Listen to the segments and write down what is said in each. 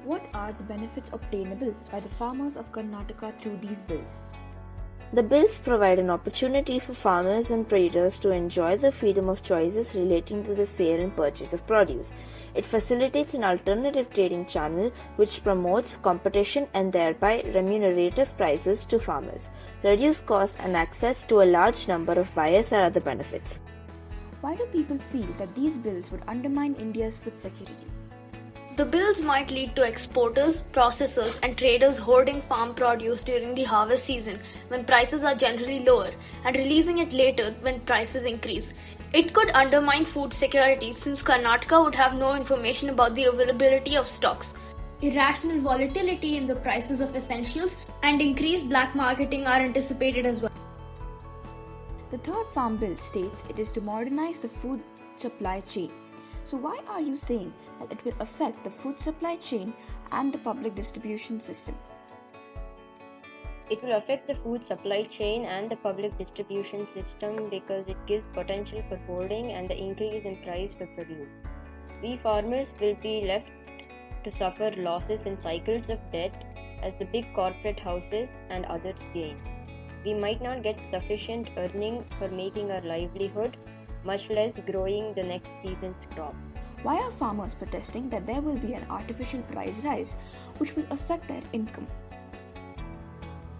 What are the benefits obtainable by the farmers of Karnataka through these bills? The bills provide an opportunity for farmers and traders to enjoy the freedom of choices relating to the sale and purchase of produce. It facilitates an alternative trading channel which promotes competition and thereby remunerative prices to farmers. Reduced costs and access to a large number of buyers are other benefits. Why do people feel that these bills would undermine India's food security? The bills might lead to exporters, processors, and traders hoarding farm produce during the harvest season when prices are generally lower and releasing it later when prices increase. It could undermine food security since Karnataka would have no information about the availability of stocks. Irrational volatility in the prices of essentials and increased black marketing are anticipated as well. The third farm bill states it is to modernize the food supply chain. So why are you saying that it will affect the food supply chain and the public distribution system? It will affect the food supply chain and the public distribution system because it gives potential for hoarding and the increase in price for produce. We farmers will be left to suffer losses in cycles of debt as the big corporate houses and others gain. We might not get sufficient earning for making our livelihood, much less growing the next season's crop. Why are farmers protesting that there will be an artificial price rise which will affect their income?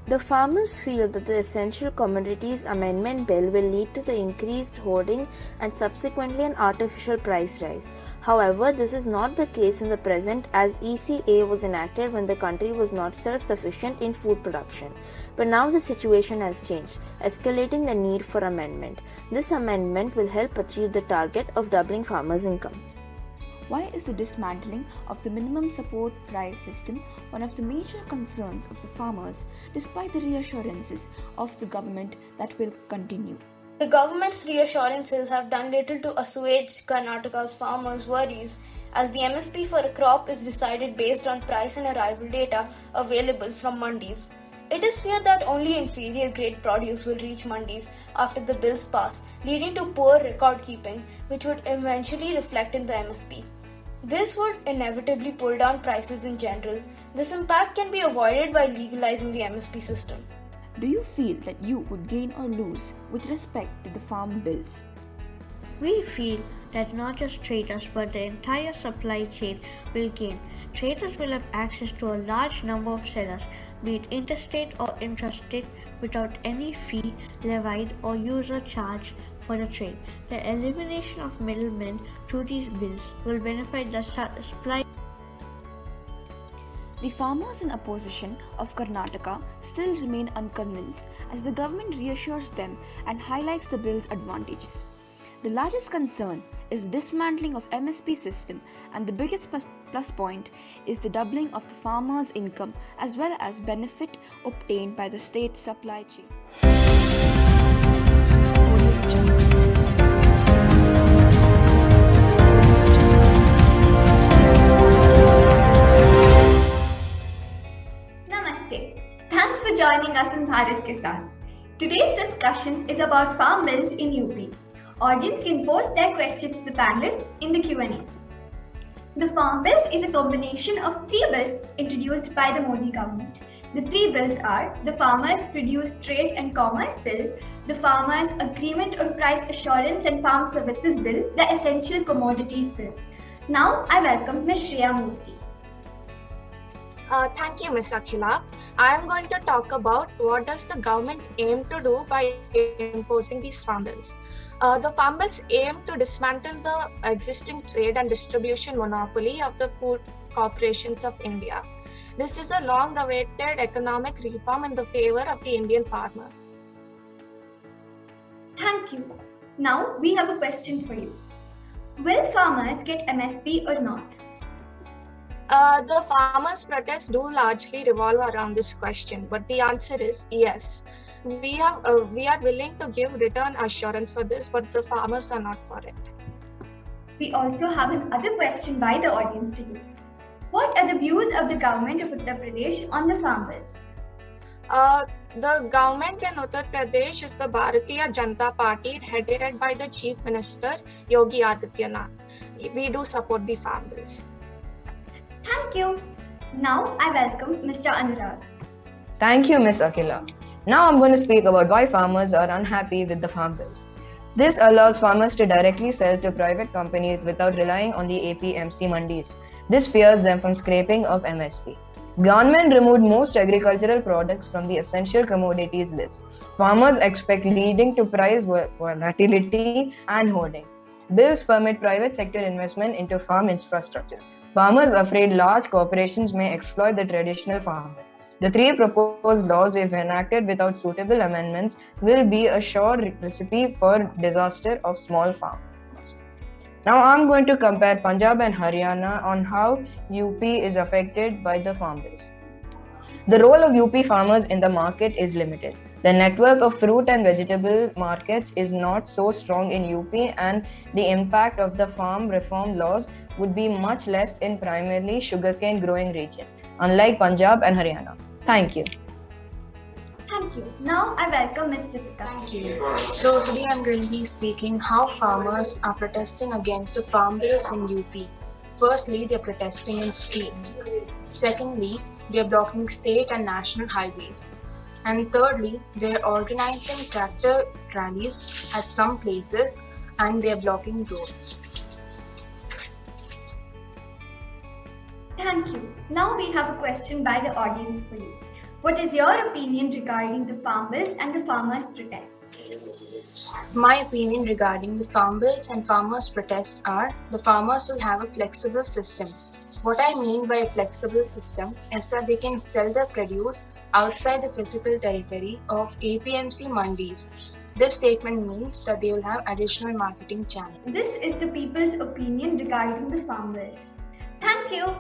The farmers feel that the Essential Commodities Amendment Bill will lead to the increased hoarding and subsequently an artificial price rise. However, this is not the case in the present as ECA was enacted when the country was not self-sufficient in food production. But now the situation has changed, escalating the need for amendment. This amendment will help achieve the target of doubling farmers' income. Why is the dismantling of the minimum support price system one of the major concerns of the farmers despite the reassurances of the government that will continue? The government's reassurances have done little to assuage Karnataka's farmers' worries as the MSP for a crop is decided based on price and arrival data available from mandis. It is feared that only inferior grade produce will reach mandis after the bills pass, leading to poor record keeping, which would eventually reflect in the MSP. This would inevitably pull down prices in general. This impact can be avoided by legalizing the MSP system. Do you feel that you would gain or lose with respect to the farm bills? We feel that not just traders but the entire supply chain will gain. Traders will have access to a large number of sellers, be it interstate or intrastate, without any fee levied or user charge for the trade. The elimination of middlemen through these bills will benefit the supply. The farmers in opposition of Karnataka still remain unconvinced as the government reassures them and highlights the bill's advantages. The largest concern is dismantling of MSP system and the biggest plus point is the doubling of the farmers' income as well as benefit obtained by the state supply chain. Namaste. Thanks for joining us in Bharat Kisan. Today's discussion is about farm bills in UP. Audience can post their questions to the panelists in the Q&A. The Farm Bills is a combination of three bills introduced by the Modi government. The three bills are the Farmers Produce Trade and Commerce Bill, the Farmers Agreement on Price Assurance and Farm Services Bill, the Essential Commodities Bill. Now I welcome Ms. Shreya Murthy. Thank you, Ms. Akhila. I am going to talk about what does the government aim to do by imposing these farm bills. The farm bills aim to dismantle the existing trade and distribution monopoly of the food corporations of India. This is a long-awaited economic reform in the favor of the Indian farmer. Thank you. Now we have a question for you. Will farmers get MSP or not? The farmers' protests do largely revolve around this question, but the answer is yes. We are willing to give return assurance for this, but the farmers are not for it. We also have another question by the audience to you. What are the views of the government of Uttar Pradesh on the farm bills? The government in Uttar Pradesh is the Bharatiya Janata Party headed by the Chief Minister Yogi Adityanath. We do support the farm bills. Thank you. Now I welcome Mr. Anurag. Thank you, Ms. Akila. Now I'm going to speak about why farmers are unhappy with the farm bills. This allows farmers to directly sell to private companies without relying on the APMC mandis. This fears them from scraping of MSP. Government removed most agricultural products from the essential commodities list. Farmers expect leading to price volatility and hoarding. Bills permit private sector investment into farm infrastructure. Farmers afraid large corporations may exploit the traditional farmer. The three proposed laws, if enacted without suitable amendments, will be a sure recipe for disaster of small farmers. Now I'm going to compare Punjab and Haryana on how UP is affected by the farm bills. The role of UP farmers in the market is limited. The network of fruit and vegetable markets is not so strong in UP, and the impact of the farm reform laws would be much less in primarily sugarcane growing region, unlike Punjab and Haryana. Thank you. Thank you. Now I welcome Ms. Jyotika. Thank you. So today I'm going to be speaking how farmers are protesting against the farm bills in UP. Firstly, they're protesting in streets. Secondly, they're blocking state and national highways. And thirdly, they're organizing tractor rallies at some places and they're blocking roads. Thank you. Now we have a question by the audience for you. What is your opinion regarding the farm bills and the farmers' protests? My opinion regarding the farm bills and farmers' protests are the farmers will have a flexible system. What I mean by a flexible system is that they can sell their produce outside the physical territory of APMC mandis. This statement means that they will have additional marketing channels. This is the people's opinion regarding the farm bills. Thank you.